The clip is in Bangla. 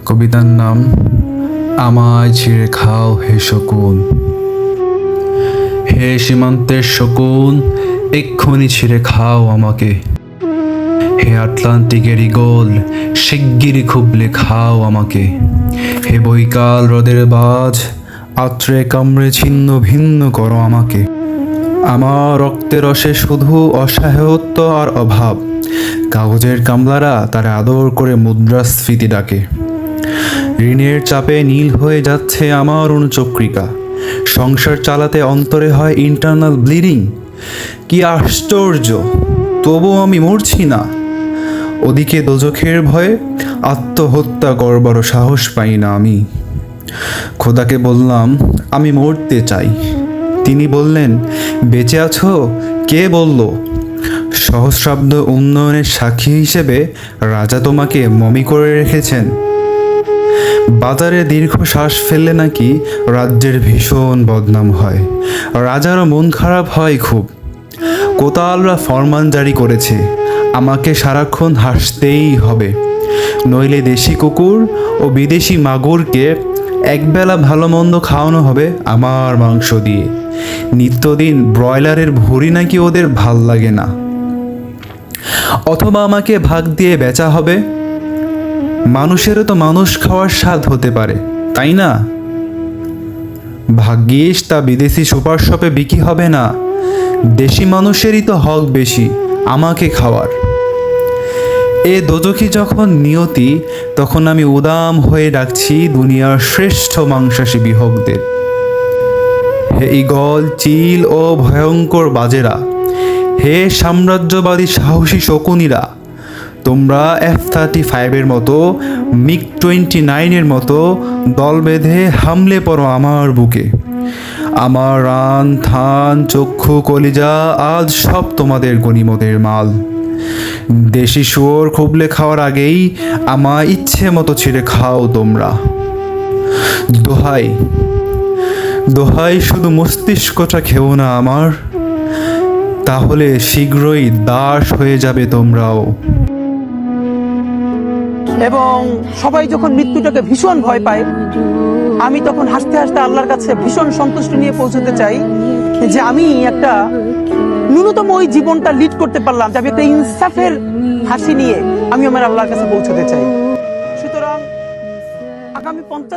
কবিতার নাম আমায় ছিঁড়ে খাও হে শকুন। হে সীমান্তের শকুন, এক্ষুনি ছিঁড়ে খাও আমাকে। হে আটলান্টিকের ঈগল, শিগগিরই খুবলে খাও আমাকে। হে বৈকাল হ্রদের বাজ, আত্রে কামড়ে ছিন্ন ভিন্ন করো আমাকে। আমার রক্তের রসে শুধু অসহায়ত্ব আর অভাব। কাগজের কামলারা তারা আদর করে মুদ্রাস্ফীতি ডাকে। ঋণের চাপে নীল হয়ে যাচ্ছে আমার অনুচক্রিকা। সংসার চালাতে অন্তরে হয় ইন্টারনাল ব্লিডিং। কি আশ্চর্য, তবুও আমি মরছি না। ওদিকে দোজখের ভয়ে আত্মহত্যা করবারও সাহস পাই না আমি। খোদাকে বললাম আমি মরতে চাই। তিনি বললেন বেঁচে আছো? কে বলল? সহস্রাব্দ উন্নয়নের সাক্ষী হিসেবে রাজা তোমাকে মমি করে রেখেছেন। বাজারে দীর্ঘ শ্বাস ফেললে নাকি রাজ্যের ভীষণ বদনাম হয়, রাজারও মন খারাপ হয় খুব। কোতালরা ফরমান জারি করেছে আমাকে সারাক্ষণ হাসতেই হবে, নইলে দেশি কুকুর ও বিদেশি মাগুরকে একবেলা ভালো মন্দ খাওয়ানো হবে আমার মাংস দিয়ে। নিত্যদিন ব্রয়লারের ভুঁড়ি নাকি ওদের ভাল লাগে না। অথবা আমাকে ভাগ দিয়ে বেচা হবে। মানুষেরও তো মানুষ খাওয়ার স্বাদ হতে পারে, তাই না? ভাগ্যিস তা বিদেশি সুপার শপে বিক্রি হবে না। দেশি মানুষেরই তো হক বেশি আমাকে খাওয়ার। এ দোজখী যখন নিয়তি, তখন আমি উদাম হয়ে ডাকছি দুনিয়ার শ্রেষ্ঠ মাংসাশী বিহকদের। হে ঈগল, চিল ও ভয়ঙ্কর বাজেরা, হে সাম্রাজ্যবাদী সাহসী শকুনিরা, তোমরা F-35 মতো, MiG-29 মতো দল বেঁধে হামলে পড়ো আমার বুকে। আমার রান থান চক্ষু কলিজা আজ সব তোমাদের গনিমতের মাল। দেশি শুয়োর খুবলে খাওয়ার আগেই আমায় ইচ্ছে মতো ছিঁড়ে খাও তোমরা। দোহাই দোহাই, শুধু মস্তিষ্কটা খেও না আমার, তাহলে শীঘ্রই দাস হয়ে যাবে তোমরাও। এবং সবাই যখন মৃত্যুটাকে ভীষণ ভয় পায়, আমি তখন হাসতে হাসতে আল্লাহর কাছে ভীষণ সন্তুষ্টি নিয়ে পৌঁছতে চাই যে আমি একটা ন্যূনতম ওই জীবনটা লিড করতে পারলাম, যে আমি একটা ইনসাফের হাসি নিয়ে আমি আমার আল্লাহর কাছে পৌঁছতে চাই। সুতরাং আগামী 50